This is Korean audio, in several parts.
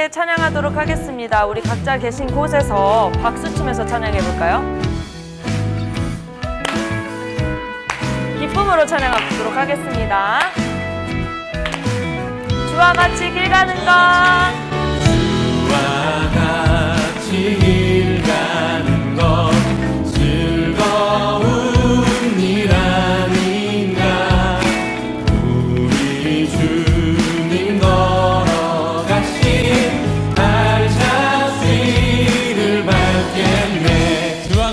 찬양하도록 하겠습니다. 우리 각자 계신 곳에서 박수 치면서 찬양해 볼까요? 기쁨으로 찬양하도록 하겠습니다. 주와 같이 길 가는 것, 주와 같이 길 가는 것 즐거운 일 아닌가. 우리 주님 걸어가신 발자취를 밟겠네. 주와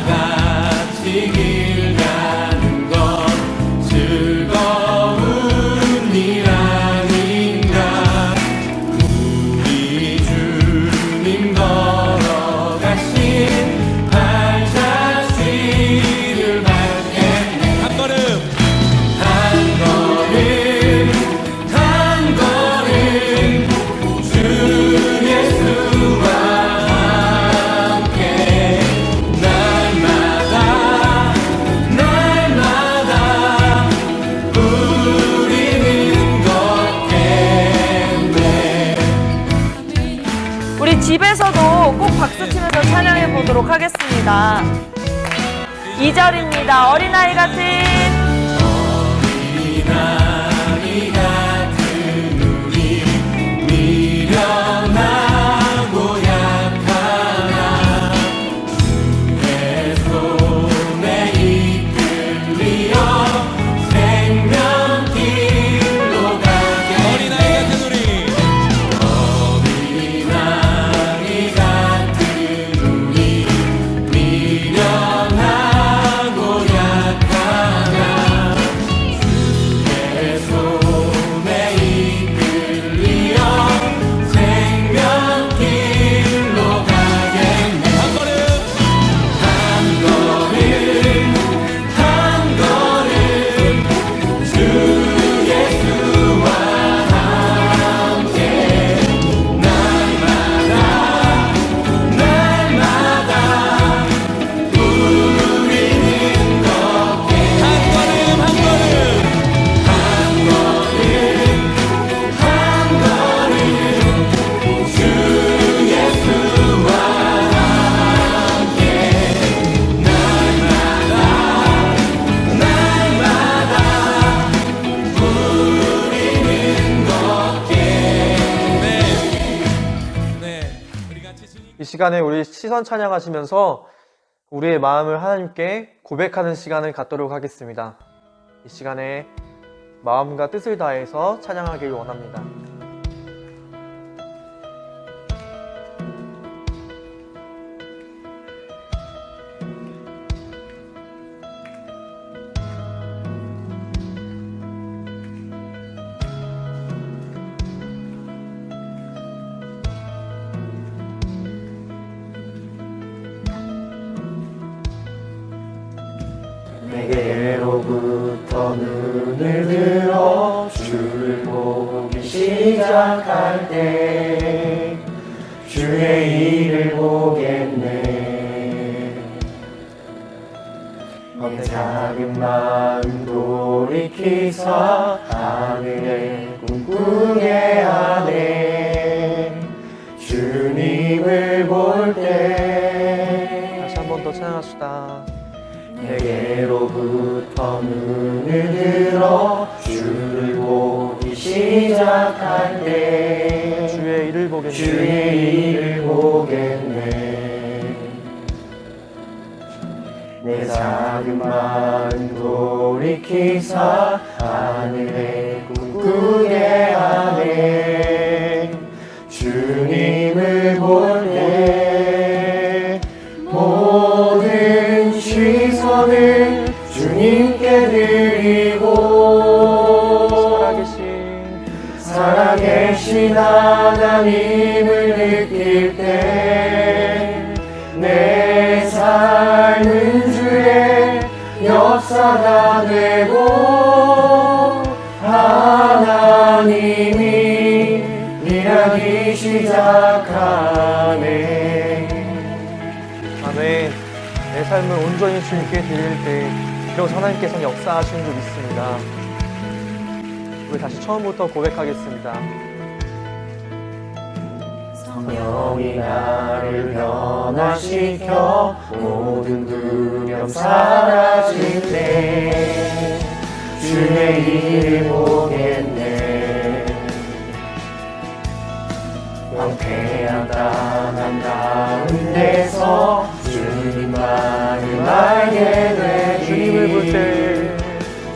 같이 길 가는 것 즐거운 일 아닌가. 우리 주님 걸어가신 발자취를 밟겠네. 한 걸음 주 예수와 함께 날마다 우리는 걷겠네. 우리 집에서도 꼭 박수 치면서 찬양해 보도록 하겠습니다. 2절입니다. 어린아이 같은 어린아이 같은 우리 미련하고 약하나 주의 손에 이끌리어 생명길로 가게. 어린아이 같은 우리 미련하고 약하나 주의 손에 이끌리어 생명길로 가겠네. 한 걸음 주 예수와 함께 날마다 우리는 걷게. 한 걸음 주 예수와 함께 날마다 우리는 걷게. 네. 우리 같이 이 시간에 우리 시선 찬양하시면서 우리의 마음을 하나님께 고백하는 시간을 갖도록 하겠습니다. 이 시간에 마음과 뜻을 다해서 찬양하길 원합니다. 내게로부터 눈을 들어 주를 보기 시작할 때 주의 일을 보겠네. 내 작은 마음 돌이키사 하늘의 꿈꾸게 하네. 주님을 볼 때 다시 한 번 더 찬양합시다. 내게로부터 눈을 들어 주를 보기 시작할 때 주의 일을 보겠네. 주의 일을 보겠네. 내 작은 마음 돌이키사 하늘에 꿈꾸게 하네. 주님을 볼 때 모든 시선을 주님께 드리고 살아계신 하나님을 느낄 때 내 삶은 주의 역사가 되고 하나님이 일하기 시작하네. 아멘. 내 삶을 온전히 주님께 드릴 때 비로소 하나님께서는 역사하시는 줄 믿습니다. 우리 다시 처음부터 고백하겠습니다. 성령이 나를 변화시켜 모든 두려움 사라질 때 주의 일을 보겠네. 황폐한 땅 한가운데서 주님만을 알게 되리.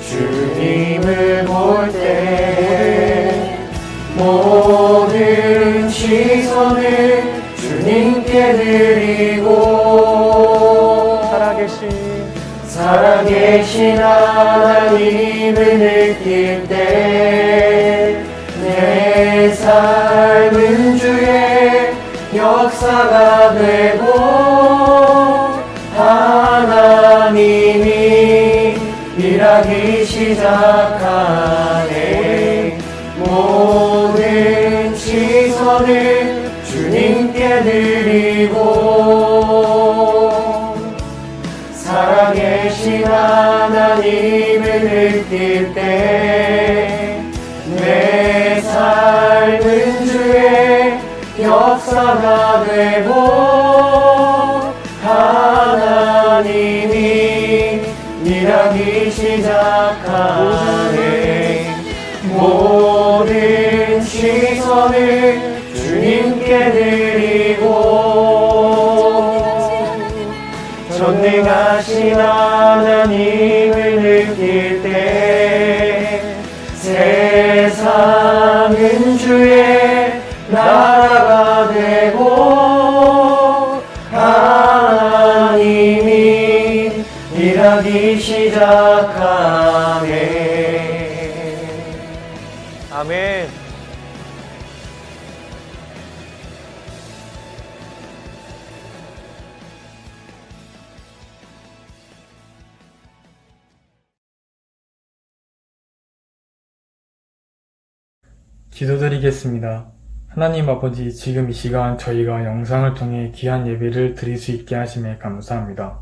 주님을 볼 때 모든 시선을 주님께 드리고 살아계신 하나님을 느낄 때 내 삶은 주의 역사가 되고 하나님이 일하기 시작하네. 모든 시선을 주님께 드리고 살아계신 하나님을 느낄 때 내 삶은 주의 역사가 되고 하나님이 일하기 시작하네. 모든 시선을 주님께 드리고 전능하신 하나님을 느낄 때 세상은 주의 나라가 되고 하나님이 일하기 시작하네. 아멘. 기도드리겠습니다. 하나님 아버지, 지금 이 시간 저희가 영상을 통해 귀한 예배를 드릴 수 있게 하심에 감사합니다.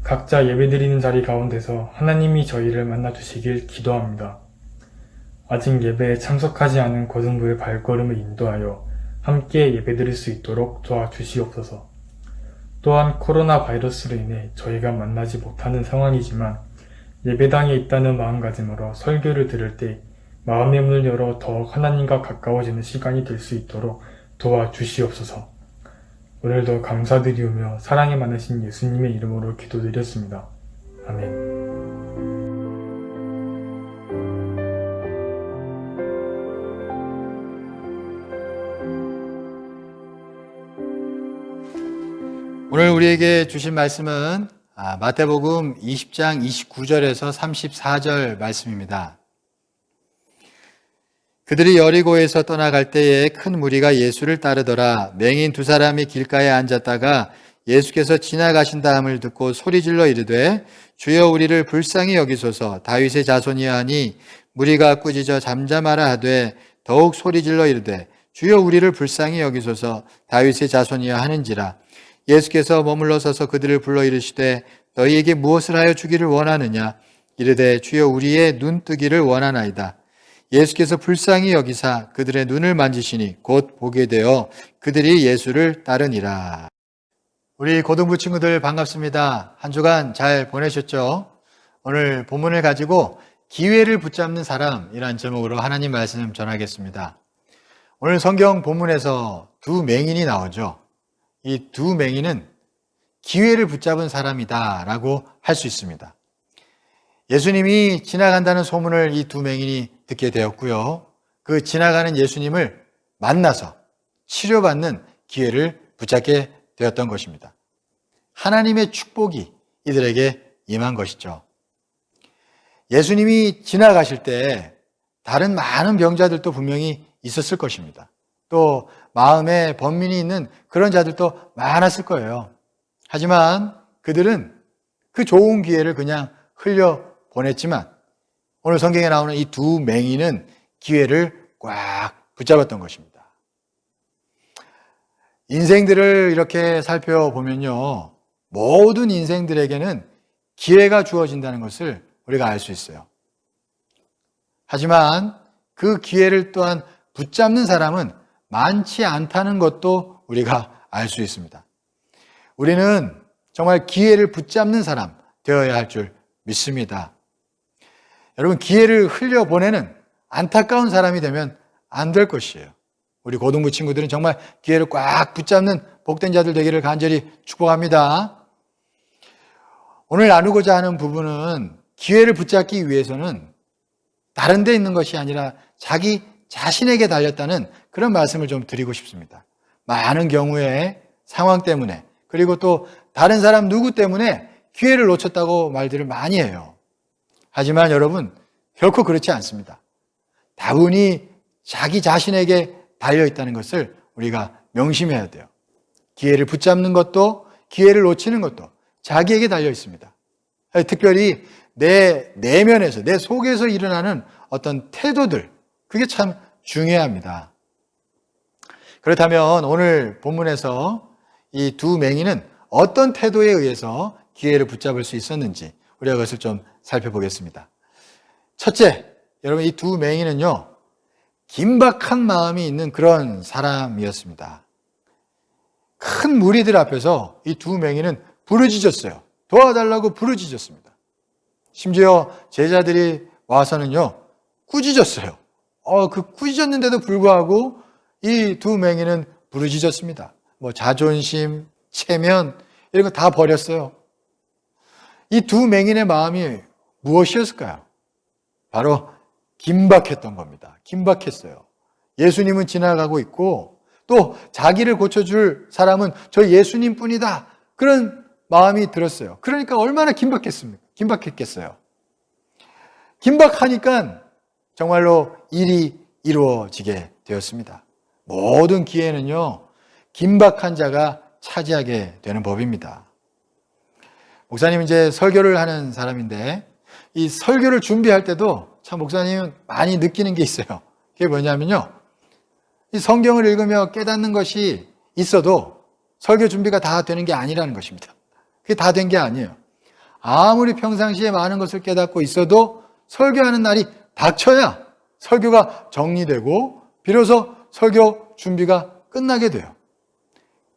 각자 예배드리는 자리 가운데서 하나님이 저희를 만나주시길 기도합니다. 아직 예배에 참석하지 않은 고등부의 발걸음을 인도하여 함께 예배드릴 수 있도록 도와주시옵소서. 또한 코로나 바이러스로 인해 저희가 만나지 못하는 상황이지만 예배당에 있다는 마음가짐으로 설교를 들을 때 마음의 문을 열어 더욱 하나님과 가까워지는 시간이 될 수 있도록 도와주시옵소서. 오늘도 감사드리우며 사랑이 많으신 예수님의 이름으로 기도드렸습니다. 아멘. 오늘 우리에게 주신 말씀은 마태복음 20장 29절에서 34절 말씀입니다. 그들이 여리고에서 떠나갈 때에 큰 무리가 예수를 따르더라. 맹인 두 사람이 길가에 앉았다가 예수께서 지나가신다 함을 듣고 소리질러 이르되 주여 우리를 불쌍히 여기소서. 다윗의 자손이야 하니 무리가 꾸짖어 잠잠하라 하되 더욱 소리질러 이르되 주여 우리를 불쌍히 여기소서. 다윗의 자손이야 하는지라. 예수께서 머물러 서서 그들을 불러 이르시되 너희에게 무엇을 하여 주기를 원하느냐. 이르되 주여 우리의 눈 뜨기를 원하나이다. 예수께서 불쌍히 여기사 그들의 눈을 만지시니 곧 보게 되어 그들이 예수를 따르니라. 우리 고등부 친구들 반갑습니다. 한 주간 잘 보내셨죠? 오늘 본문을 가지고 기회를 붙잡는 사람이란 제목으로 하나님 말씀 전하겠습니다. 오늘 성경 본문에서 두 맹인이 나오죠. 이 두 맹인은 기회를 붙잡은 사람이다 라고 할 수 있습니다. 예수님이 지나간다는 소문을 이 두 맹인이 듣게 되었고요. 그 지나가는 예수님을 만나서 치료받는 기회를 붙잡게 되었던 것입니다. 하나님의 축복이 이들에게 임한 것이죠. 예수님이 지나가실 때 다른 많은 병자들도 분명히 있었을 것입니다. 또 마음에 번민이 있는 그런 자들도 많았을 거예요. 하지만 그들은 그 좋은 기회를 그냥 흘려보냈지만 오늘 성경에 나오는 이 두 맹인은 기회를 꽉 붙잡았던 것입니다. 인생들을 이렇게 살펴보면요, 모든 인생들에게는 기회가 주어진다는 것을 우리가 알 수 있어요. 하지만 그 기회를 또한 붙잡는 사람은 많지 않다는 것도 우리가 알 수 있습니다. 우리는 정말 기회를 붙잡는 사람 되어야 할 줄 믿습니다. 여러분, 기회를 흘려보내는 안타까운 사람이 되면 안 될 것이에요. 우리 고등부 친구들은 정말 기회를 꽉 붙잡는 복된 자들 되기를 간절히 축복합니다. 오늘 나누고자 하는 부분은 기회를 붙잡기 위해서는 다른 데 있는 것이 아니라 자기 자신에게 달렸다는 그런 말씀을 좀 드리고 싶습니다. 많은 경우에 상황 때문에, 그리고 또 다른 사람 누구 때문에 기회를 놓쳤다고 말들을 많이 해요. 하지만 여러분, 결코 그렇지 않습니다. 다분히 자기 자신에게 달려있다는 것을 우리가 명심해야 돼요. 기회를 붙잡는 것도, 기회를 놓치는 것도 자기에게 달려있습니다. 특별히 내 내면에서, 내 속에서 일어나는 어떤 태도들, 그게 참 중요합니다. 그렇다면 오늘 본문에서 이 두 맹인은 어떤 태도에 의해서 기회를 붙잡을 수 있었는지 우리가 그것을 좀 살펴보겠습니다. 첫째, 여러분, 이 두 맹인은요, 긴박한 마음이 있는 그런 사람이었습니다. 큰 무리들 앞에서 이 두 맹인은 부르짖었어요. 도와달라고 부르짖었습니다. 심지어 제자들이 와서는요, 꾸짖었어요. 그 꾸짖었는데도 불구하고 이 두 맹인은 부르짖었습니다. 자존심, 체면, 이런 거 다 버렸어요. 이 두 맹인의 마음이 무엇이었을까요? 바로 긴박했던 겁니다. 긴박했어요. 예수님은 지나가고 있고 또 자기를 고쳐줄 사람은 저 예수님 뿐이다. 그런 마음이 들었어요. 그러니까 얼마나 긴박했겠어요. 긴박하니까 정말로 일이 이루어지게 되었습니다. 모든 기회는요, 긴박한 자가 차지하게 되는 법입니다. 목사님은 이제 설교를 하는 사람인데 이 설교를 준비할 때도 참 목사님은 많이 느끼는 게 있어요. 그게 뭐냐면요, 이 성경을 읽으며 깨닫는 것이 있어도 설교 준비가 다 되는 게 아니라는 것입니다. 그게 다 된 게 아니에요. 아무리 평상시에 많은 것을 깨닫고 있어도 설교하는 날이 닥쳐야 설교가 정리되고 비로소 설교 준비가 끝나게 돼요.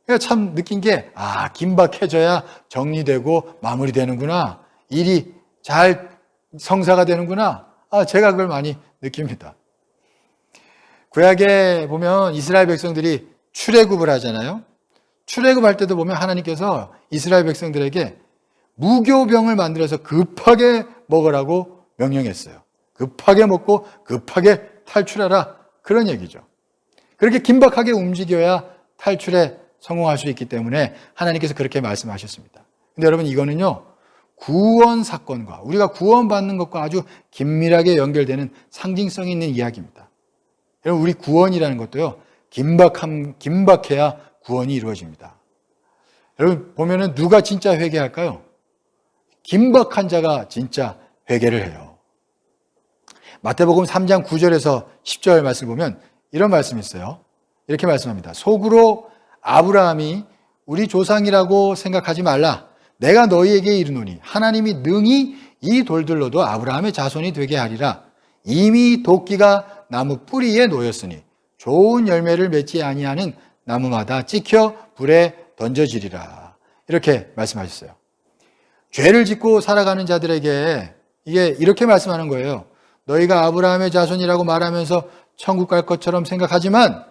그러니까 참 느낀 게, 긴박해져야 정리되고 마무리되는구나. 일이 잘 성사가 되는구나. 제가 그걸 많이 느낍니다. 구약에 보면 이스라엘 백성들이 출애굽을 하잖아요. 출애굽할 때도 보면 하나님께서 이스라엘 백성들에게 무교병을 만들어서 급하게 먹으라고 명령했어요. 급하게 먹고 급하게 탈출하라. 그런 얘기죠. 그렇게 긴박하게 움직여야 탈출에 성공할 수 있기 때문에 하나님께서 그렇게 말씀하셨습니다. 근데 여러분, 이거는요, 구원 사건과 우리가 구원받는 것과 아주 긴밀하게 연결되는 상징성이 있는 이야기입니다. 여러분, 우리 구원이라는 것도요, 긴박해야 구원이 이루어집니다. 여러분, 보면은 누가 진짜 회개할까요? 긴박한 자가 진짜 회개를 해요. 마태복음 3장 9절에서 10절 말씀을 보면 이런 말씀이 있어요. 이렇게 말씀합니다. 속으로 아브라함이 우리 조상이라고 생각하지 말라. 내가 너희에게 이르노니 하나님이 능히 이 돌들로도 아브라함의 자손이 되게 하리라. 이미 도끼가 나무 뿌리에 놓였으니 좋은 열매를 맺지 아니하는 나무마다 찍혀 불에 던져지리라. 이렇게 말씀하셨어요. 죄를 짓고 살아가는 자들에게 이게 이렇게 말씀하는 거예요. 너희가 아브라함의 자손이라고 말하면서 천국 갈 것처럼 생각하지만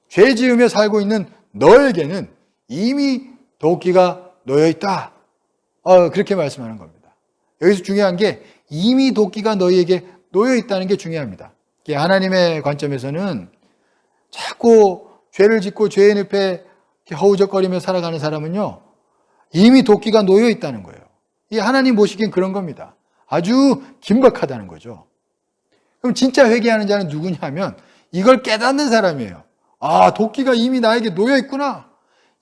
죄 지으며 살고 있는 너에게는 이미 도끼가 놓여 있다. 그렇게 말씀하는 겁니다. 여기서 중요한 게 이미 도끼가 너희에게 놓여 있다는 게 중요합니다. 하나님의 관점에서는 자꾸 죄를 짓고 죄의 늪에 허우적거리며 살아가는 사람은요, 이미 도끼가 놓여 있다는 거예요. 이 하나님 보시기엔 그런 겁니다. 아주 긴박하다는 거죠. 그럼 진짜 회개하는 자는 누구냐 하면 이걸 깨닫는 사람이에요. 도끼가 이미 나에게 놓여 있구나.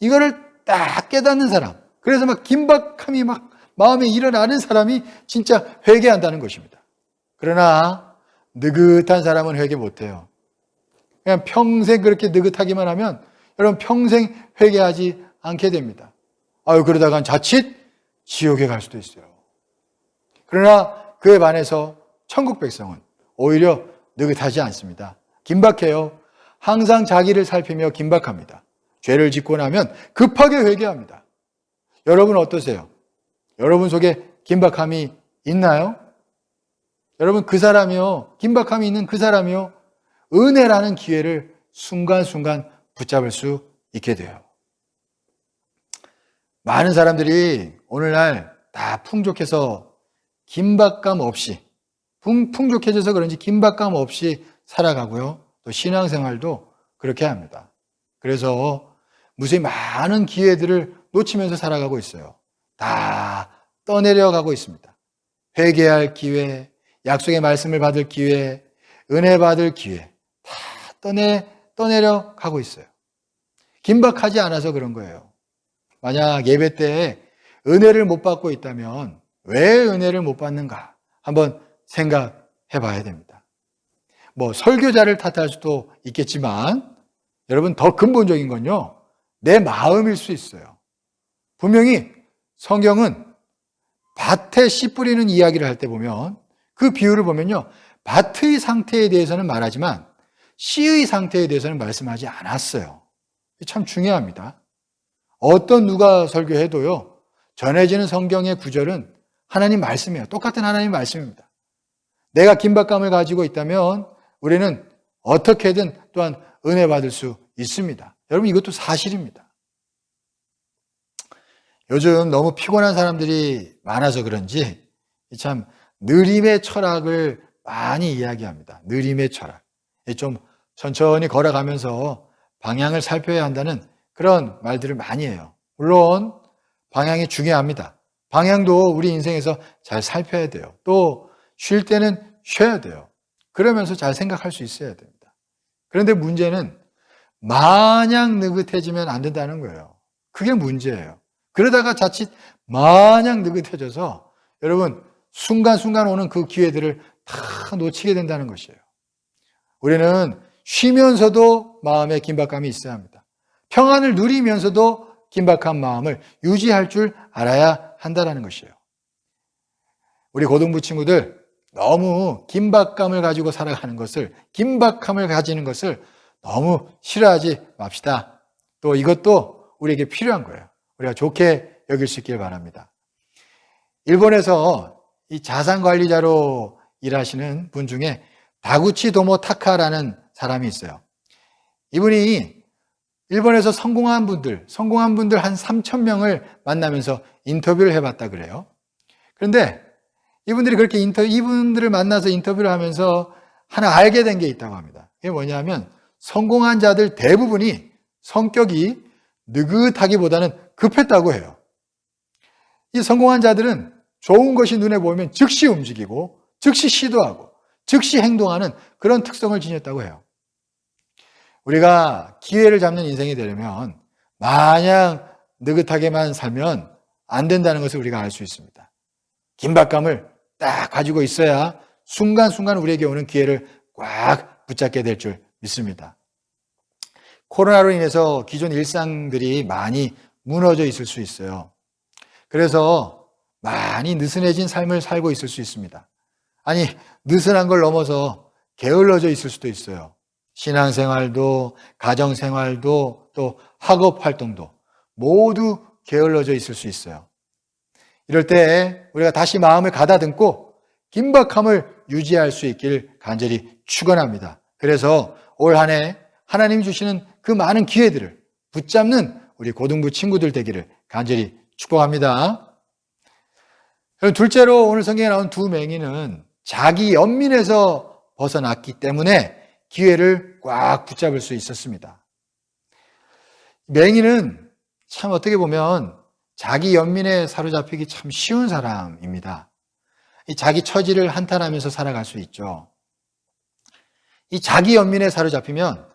이거를 딱 깨닫는 사람. 그래서 막 긴박함이 막 마음에 일어나는 사람이 진짜 회개한다는 것입니다. 그러나 느긋한 사람은 회개 못해요. 그냥 평생 그렇게 느긋하기만 하면 여러분 평생 회개하지 않게 됩니다. 그러다간 자칫 지옥에 갈 수도 있어요. 그러나 그에 반해서 천국 백성은 오히려 느긋하지 않습니다. 긴박해요. 항상 자기를 살피며 긴박합니다. 죄를 짓고 나면 급하게 회개합니다. 여러분 어떠세요? 여러분 속에 긴박함이 있나요? 여러분 그 사람이요, 긴박함이 있는 그 사람이요, 은혜라는 기회를 순간순간 붙잡을 수 있게 돼요. 많은 사람들이 오늘날 다 풍족해서 긴박감 없이, 풍족해져서 그런지 긴박감 없이 살아가고요. 또 신앙생활도 그렇게 합니다. 그래서 무수히 많은 기회들을 놓치면서 살아가고 있어요. 다 떠내려가고 있습니다. 회개할 기회, 약속의 말씀을 받을 기회, 은혜 받을 기회, 다 떠내려가고 있어요. 긴박하지 않아서 그런 거예요. 만약 예배 때 은혜를 못 받고 있다면 왜 은혜를 못 받는가 한번 생각해 봐야 됩니다. 설교자를 탓할 수도 있겠지만 여러분 더 근본적인 건요, 내 마음일 수 있어요. 분명히 성경은 밭에 씨 뿌리는 이야기를 할 때 보면 그 비유를 보면요, 밭의 상태에 대해서는 말하지만 씨의 상태에 대해서는 말씀하지 않았어요. 참 중요합니다. 어떤 누가 설교해도요, 전해지는 성경의 구절은 하나님 말씀이에요. 똑같은 하나님 말씀입니다. 내가 긴박감을 가지고 있다면 우리는 어떻게든 또한 은혜 받을 수 있습니다. 여러분 이것도 사실입니다. 요즘 너무 피곤한 사람들이 많아서 그런지 참 느림의 철학을 많이 이야기합니다. 느림의 철학. 좀 천천히 걸어가면서 방향을 살펴야 한다는 그런 말들을 많이 해요. 물론 방향이 중요합니다. 방향도 우리 인생에서 잘 살펴야 돼요. 또 쉴 때는 쉬어야 돼요. 그러면서 잘 생각할 수 있어야 됩니다. 그런데 문제는 마냥 느긋해지면 안 된다는 거예요. 그게 문제예요. 그러다가 자칫 마냥 느긋해져서 여러분 순간순간 오는 그 기회들을 다 놓치게 된다는 것이에요. 우리는 쉬면서도 마음에 긴박감이 있어야 합니다. 평안을 누리면서도 긴박한 마음을 유지할 줄 알아야 한다는 것이에요. 우리 고등부 친구들 너무 긴박감을 가지고 살아가는 것을, 긴박함을 가지는 것을 너무 싫어하지 맙시다. 또 이것도 우리에게 필요한 거예요. 우리가 좋게 여길 수 있길 바랍니다. 일본에서 이 자산관리자로 일하시는 분 중에 다구치 도모 타카라는 사람이 있어요. 이분이 일본에서 성공한 분들 한 3,000명을 만나면서 인터뷰를 해봤다 그래요. 그런데 이분들이 그렇게 이분들을 만나서 인터뷰를 하면서 하나 알게 된 게 있다고 합니다. 그게 뭐냐면 성공한 자들 대부분이 성격이 느긋하기보다는 급했다고 해요. 이 성공한 자들은 좋은 것이 눈에 보이면 즉시 움직이고 즉시 시도하고 즉시 행동하는 그런 특성을 지녔다고 해요. 우리가 기회를 잡는 인생이 되려면 마냥 느긋하게만 살면 안 된다는 것을 우리가 알 수 있습니다. 긴박감을 딱 가지고 있어야 순간순간 우리에게 오는 기회를 꽉 붙잡게 될 줄 믿습니다. 코로나로 인해서 기존 일상들이 많이 무너져 있을 수 있어요. 그래서 많이 느슨해진 삶을 살고 있을 수 있습니다. 아니, 느슨한 걸 넘어서 게을러져 있을 수도 있어요. 신앙생활도, 가정생활도, 또 학업 활동도 모두 게을러져 있을 수 있어요. 이럴 때 우리가 다시 마음을 가다듬고 긴박함을 유지할 수 있길 간절히 축원합니다. 그래서 올 한 해 하나님이 주시는 그 많은 기회들을 붙잡는 우리 고등부 친구들 되기를 간절히 축복합니다. 둘째로 오늘 성경에 나온 두 맹인은 자기 연민에서 벗어났기 때문에 기회를 꽉 붙잡을 수 있었습니다. 맹인은 참 어떻게 보면 자기 연민에 사로잡히기 참 쉬운 사람입니다. 이 자기 처지를 한탄하면서 살아갈 수 있죠. 이 자기 연민에 사로잡히면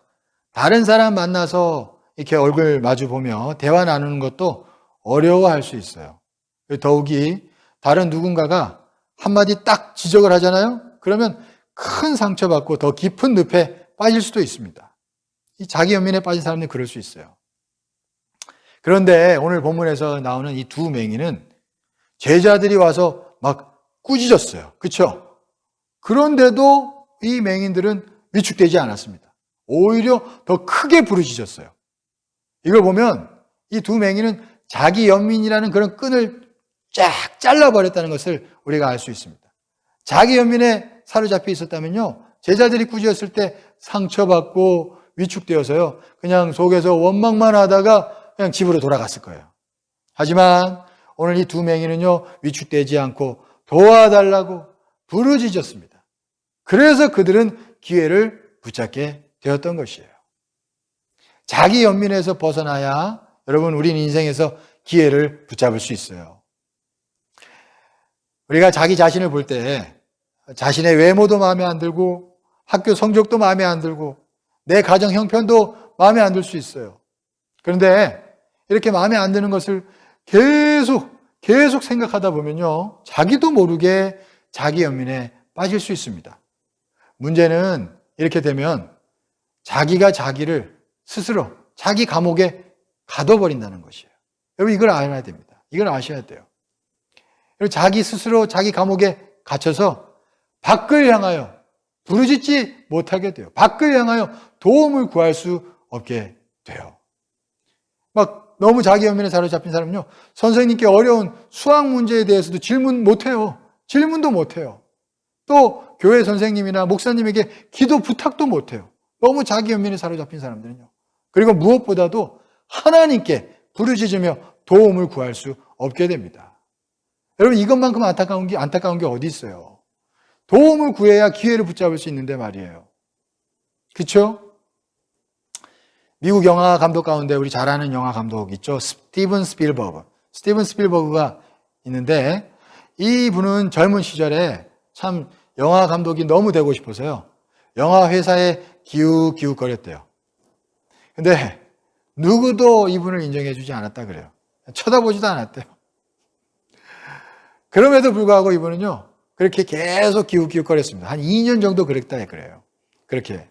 다른 사람 만나서 이렇게 얼굴 마주 보며 대화 나누는 것도 어려워할 수 있어요. 더욱이 다른 누군가가 한마디 딱 지적을 하잖아요. 그러면 큰 상처받고 더 깊은 늪에 빠질 수도 있습니다. 이 자기 연민에 빠진 사람들은 그럴 수 있어요. 그런데 오늘 본문에서 나오는 이 두 맹인은 제자들이 와서 막 꾸짖었어요. 그렇죠? 그런데도 이 맹인들은 위축되지 않았습니다. 오히려 더 크게 부르짖었어요. 이걸 보면 이 두 맹인은 자기 연민이라는 그런 끈을 쫙 잘라버렸다는 것을 우리가 알 수 있습니다. 자기 연민에 사로잡혀 있었다면요, 제자들이 꾸짖었을 때 상처받고 위축되어서요, 그냥 속에서 원망만 하다가 그냥 집으로 돌아갔을 거예요. 하지만 오늘 이 두 맹인은요, 위축되지 않고 도와달라고 부르짖었습니다. 그래서 그들은 기회를 붙잡게 되었던 것이에요. 자기 연민에서 벗어나야 여러분, 우리는 인생에서 기회를 붙잡을 수 있어요. 우리가 자기 자신을 볼 때 자신의 외모도 마음에 안 들고 학교 성적도 마음에 안 들고 내 가정 형편도 마음에 안 들 수 있어요. 그런데 이렇게 마음에 안 드는 것을 계속 생각하다 보면요, 자기도 모르게 자기 연민에 빠질 수 있습니다. 문제는 이렇게 되면 자기가 자기를 스스로 자기 감옥에 가둬버린다는 것이에요. 여러분, 이걸 알아야 됩니다. 이걸 아셔야 돼요. 자기 스스로 자기 감옥에 갇혀서 밖을 향하여 부르짖지 못하게 돼요. 밖을 향하여 도움을 구할 수 없게 돼요. 막 너무 자기 연민에 사로잡힌 사람은요, 선생님께 어려운 수학 문제에 대해서도 질문 못해요. 질문도 못해요. 또 교회 선생님이나 목사님에게 기도 부탁도 못해요. 너무 자기 연민에 사로잡힌 사람들은요. 그리고 무엇보다도 하나님께 부르짖으며 도움을 구할 수 없게 됩니다. 여러분, 이것만큼 안타까운 게 어디 있어요? 도움을 구해야 기회를 붙잡을 수 있는데 말이에요. 그렇죠? 미국 영화 감독 가운데 우리 잘 아는 영화 감독 있죠? 스티븐 스필버그. 스티븐 스필버그가 있는데 이분은 젊은 시절에 참 영화 감독이 너무 되고 싶어서요, 영화 회사에 기웃기웃거렸대요. 근데 누구도 이분을 인정해 주지 않았다 그래요. 쳐다보지도 않았대요. 그럼에도 불구하고 이분은요, 그렇게 계속 기웃기웃거렸습니다. 한 2년 정도 그랬다 그래요. 그렇게.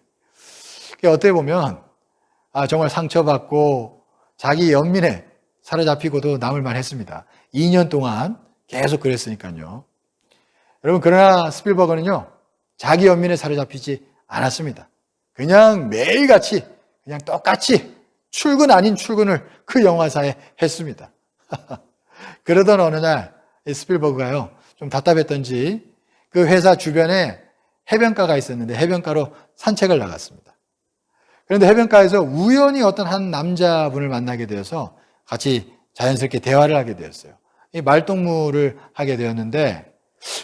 어떻게 보면 정말 상처받고 자기 연민에 사로잡히고도 남을 만했습니다. 2년 동안 계속 그랬으니까요. 여러분, 그러나 스필버거는요, 자기 연민에 사로잡히지 않았습니다. 그냥 매일같이 그냥 똑같이 출근 아닌 출근을 그 영화사에 했습니다. 그러던 어느 날 스필버그가요, 좀 답답했던지 그 회사 주변에 해변가가 있었는데 해변가로 산책을 나갔습니다. 그런데 해변가에서 우연히 어떤 한 남자분을 만나게 되어서 같이 자연스럽게 대화를 하게 되었어요. 이 말동무를 하게 되었는데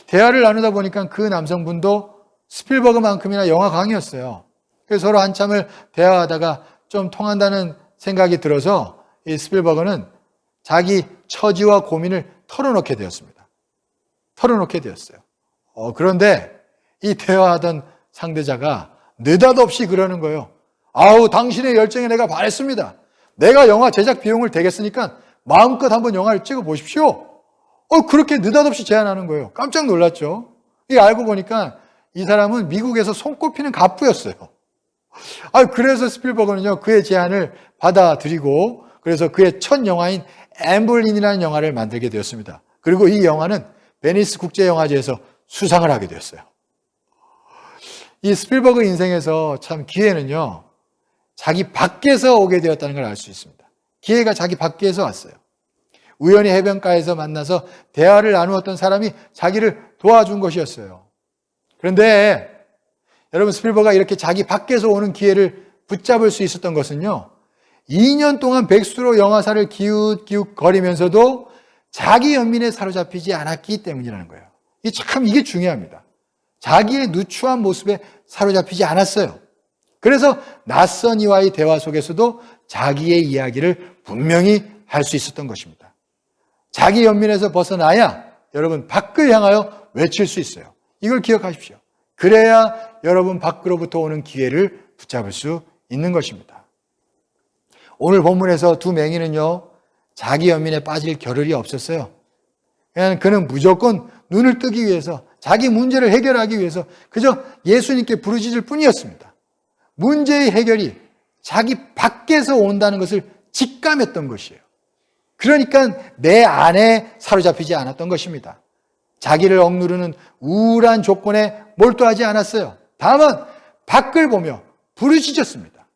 대화를 나누다 보니까 그 남성분도 스필버그만큼이나 영화광이었어요. 그래서 서로 한참을 대화하다가 좀 통한다는 생각이 들어서 이 스필버그는 자기 처지와 고민을 털어놓게 되었습니다. 털어놓게 되었어요. 그런데 이 대화하던 상대자가 느닷없이 그러는 거예요. 아우, 당신의 열정에 내가 반했습니다. 내가 영화 제작 비용을 대겠으니까 마음껏 한번 영화를 찍어 보십시오. 그렇게 느닷없이 제안하는 거예요. 깜짝 놀랐죠. 이 알고 보니까 이 사람은 미국에서 손꼽히는 갑부였어요. 그래서 스필버그는요, 그의 제안을 받아들이고 그래서 그의 첫 영화인 앰블린이라는 영화를 만들게 되었습니다. 그리고 이 영화는 베니스 국제영화제에서 수상을 하게 되었어요. 이 스필버그 인생에서 참 기회는요, 자기 밖에서 오게 되었다는 걸 알 수 있습니다. 기회가 자기 밖에서 왔어요. 우연히 해변가에서 만나서 대화를 나누었던 사람이 자기를 도와준 것이었어요. 그런데 여러분, 스필버그가 이렇게 자기 밖에서 오는 기회를 붙잡을 수 있었던 것은요, 2년 동안 백수로 영화사를 기웃기웃거리면서도 자기 연민에 사로잡히지 않았기 때문이라는 거예요. 이게 중요합니다. 자기의 누추한 모습에 사로잡히지 않았어요. 그래서 낯선 이와의 대화 속에서도 자기의 이야기를 분명히 할 수 있었던 것입니다. 자기 연민에서 벗어나야 여러분 밖을 향하여 외칠 수 있어요. 이걸 기억하십시오. 그래야 여러분 밖으로부터 오는 기회를 붙잡을 수 있는 것입니다. 오늘 본문에서 두 맹인은요, 자기 연민에 빠질 겨를이 없었어요. 그냥 그는 무조건 눈을 뜨기 위해서 자기 문제를 해결하기 위해서 그저 예수님께 부르짖을 뿐이었습니다. 문제의 해결이 자기 밖에서 온다는 것을 직감했던 것이에요. 그러니까 내 안에 사로잡히지 않았던 것입니다. 자기를 억누르는 우울한 조건에 몰두하지 않았어요. 다만 밖을 보며 부르짖었습니다.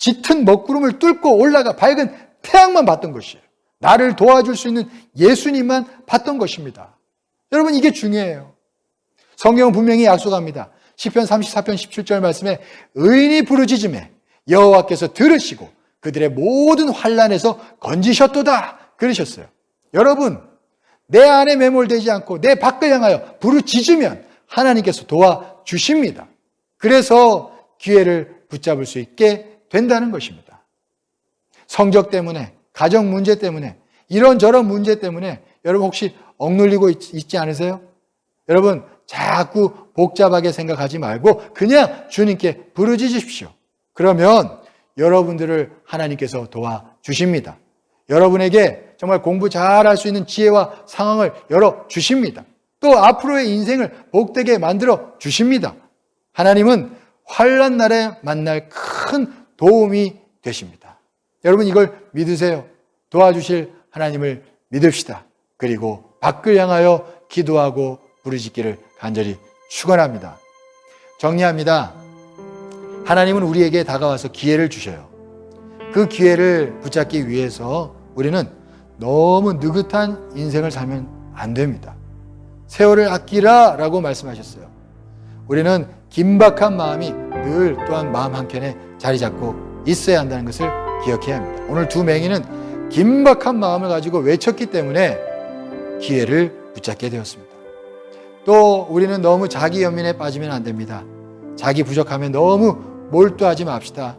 짙은 먹구름을 뚫고 올라가 밝은 태양만 봤던 것이에요. 나를 도와줄 수 있는 예수님만 봤던 것입니다. 여러분, 이게 중요해요. 성경은 분명히 약속합니다. 시편 34편 17절 말씀에 의인이 부르짖음에 여호와께서 들으시고 그들의 모든 환난에서 건지셨도다 그러셨어요. 여러분, 내 안에 매몰되지 않고 내 밖을 향하여 부르짖으면 하나님께서 도와주십니다. 그래서 기회를 붙잡을 수 있게 된다는 것입니다. 성적 때문에, 가정 문제 때문에, 이런저런 문제 때문에 여러분 혹시 억눌리고 있지 않으세요? 여러분, 자꾸 복잡하게 생각하지 말고 그냥 주님께 부르짖으십시오. 그러면 여러분들을 하나님께서 도와주십니다. 여러분에게 정말 공부 잘할 수 있는 지혜와 상황을 열어주십니다. 또 앞으로의 인생을 복되게 만들어 주십니다. 하나님은 환난 날에 만날 큰 도움이 되십니다. 여러분, 이걸 믿으세요. 도와주실 하나님을 믿읍시다. 그리고 밖을 향하여 기도하고 부르짖기를 간절히 축원합니다. 정리합니다. 하나님은 우리에게 다가와서 기회를 주셔요. 그 기회를 붙잡기 위해서 우리는 너무 느긋한 인생을 살면 안 됩니다. 세월을 아끼라 라고 말씀하셨어요. 우리는 긴박한 마음이 늘 또한 마음 한켠에 자리 잡고 있어야 한다는 것을 기억해야 합니다. 오늘 두 맹인은 긴박한 마음을 가지고 외쳤기 때문에 기회를 붙잡게 되었습니다. 또 우리는 너무 자기 연민에 빠지면 안 됩니다. 자기 부족함에 너무 몰두하지 맙시다.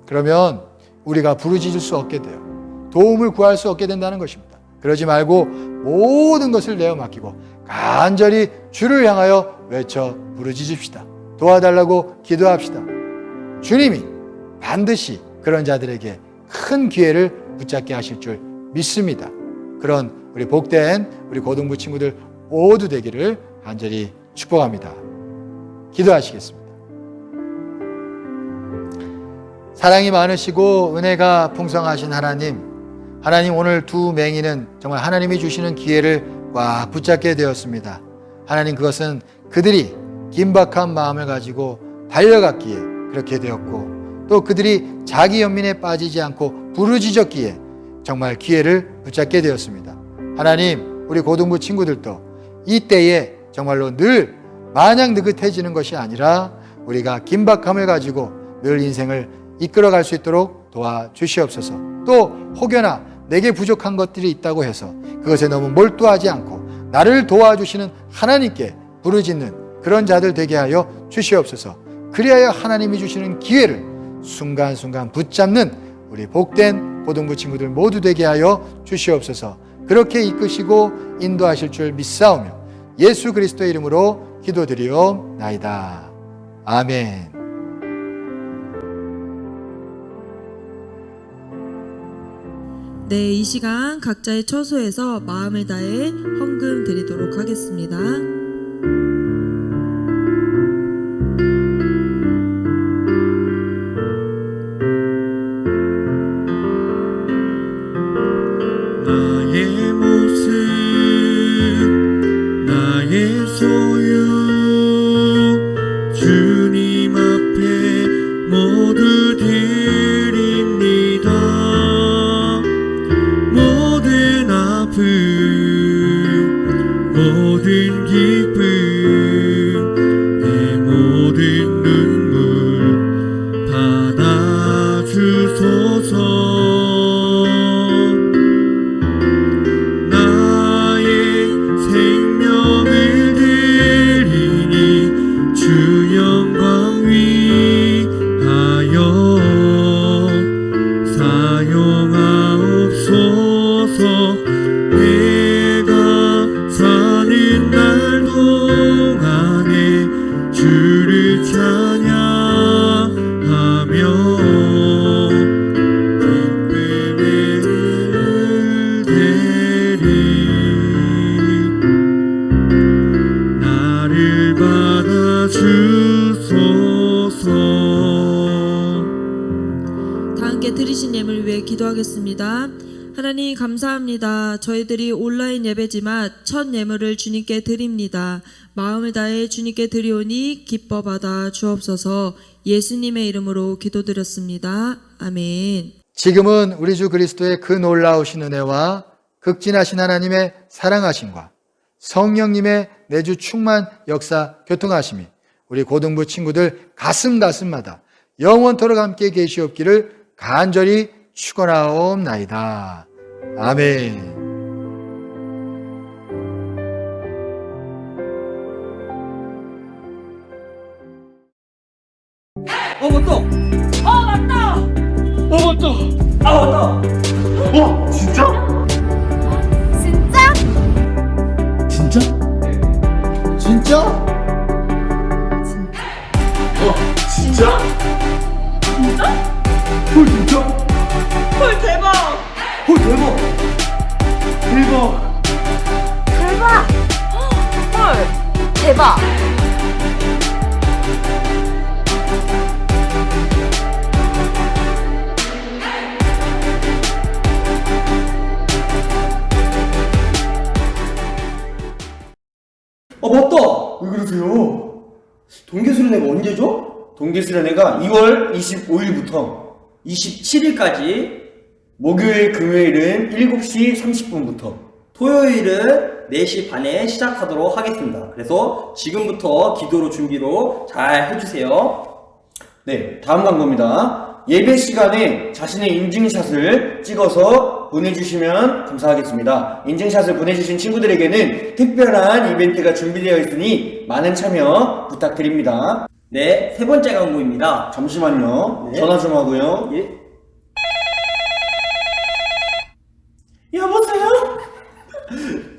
그러면 우리가 부르짖을 수 없게 돼요. 도움을 구할 수 없게 된다는 것입니다. 그러지 말고 모든 것을 내어 맡기고 간절히 주를 향하여 외쳐 부르짖읍시다. 도와달라고 기도합시다. 주님이 반드시 그런 자들에게 큰 기회를 붙잡게 하실 줄 믿습니다. 그런 우리 복된 우리 고등부 친구들 모두 되기를 간절히 축복합니다. 기도하시겠습니다. 사랑이 많으시고 은혜가 풍성하신 하나님, 하나님, 오늘 두 맹인은 정말 하나님이 주시는 기회를 꽉 붙잡게 되었습니다. 하나님, 그것은 그들이 긴박한 마음을 가지고 달려갔기에 그렇게 되었고, 또 그들이 자기 연민에 빠지지 않고 부르짖었기에 정말 기회를 붙잡게 되었습니다. 하나님, 우리 고등부 친구들도 이때에 정말로 늘 마냥 느긋해지는 것이 아니라 우리가 긴박함을 가지고 늘 인생을 이끌어갈 수 있도록 도와주시옵소서. 또 혹여나 내게 부족한 것들이 있다고 해서 그것에 너무 몰두하지 않고 나를 도와주시는 하나님께 부르짖는 그런 자들 되게 하여 주시옵소서. 그리하여 하나님이 주시는 기회를 순간순간 붙잡는 우리 복된 고등부 친구들 모두 되게 하여 주시옵소서. 그렇게 이끄시고 인도하실 줄 믿사오며 예수 그리스도의 이름으로 기도드리옵나이다. 아멘. 네, 이 시간 각자의 처소에서 마음을 다해 헌금 드리도록 하겠습니다. 나의 모습, 나의 소유, 주님 앞에 모두 드립니다. 모든 아픔, 모든 기쁨, 내 모든 눈물 받아주소서. 기도하겠습니다. 하나님 감사합니다. 저희들이 온라인 예배지만 첫 예물을 주님께 드립니다. 마음을 다해 주님께 드리오니 기뻐 받아 주옵소서. 예수님의 이름으로 기도드렸습니다. 아멘. 지금은 우리 주 그리스도의 그 놀라우신 은혜와 극진하신 하나님의 사랑하심과 성령님의 내주 충만 역사 교통하심이 우리 고등부 친구들 가슴마다 영원토록 함께 계시옵기를 간절히 축원하옵나이다. 아멘. 진짜? 대박! 맞다! 왜 그러세요? 동계수련회가 언제죠? 동계수련회가 2월 25일부터 27일까지, 목요일, 금요일은 7시 30분부터, 토요일은 4시 반에 시작하도록 하겠습니다. 그래서 지금부터 기도로 준비로 잘 해주세요. 네, 다음 광고입니다. 예배 시간에 자신의 인증샷을 찍어서 보내주시면 감사하겠습니다. 인증샷을 보내주신 친구들에게는 특별한 이벤트가 준비되어 있으니 많은 참여 부탁드립니다. 네, 세 번째 광고입니다. 잠시만요. 네. 전화 좀 하고요. 예? 여보세요?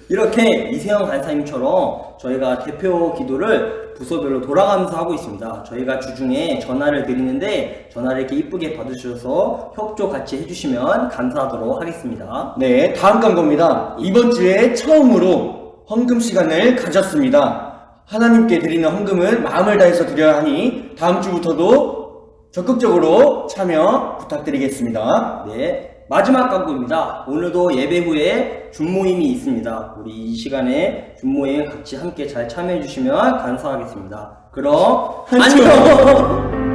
이렇게 이세영 간사님처럼 저희가 대표 기도를 부서별로 돌아가면서 하고 있습니다. 저희가 주중에 전화를 드리는데 전화를 이렇게 이쁘게 받으셔서 협조 같이 해주시면 감사하도록 하겠습니다. 네, 다음 광고입니다. 이번 주에 처음으로 헌금 시간을 가졌습니다. 하나님께 드리는 헌금은 마음을 다해서 드려야 하니 다음 주부터도 적극적으로 참여 부탁드리겠습니다. 네, 마지막 광고입니다. 오늘도 예배 후에 줌모임이 있습니다. 우리 이 시간에 줌모임 같이 함께 잘 참여해 주시면 감사하겠습니다. 그럼 안녕!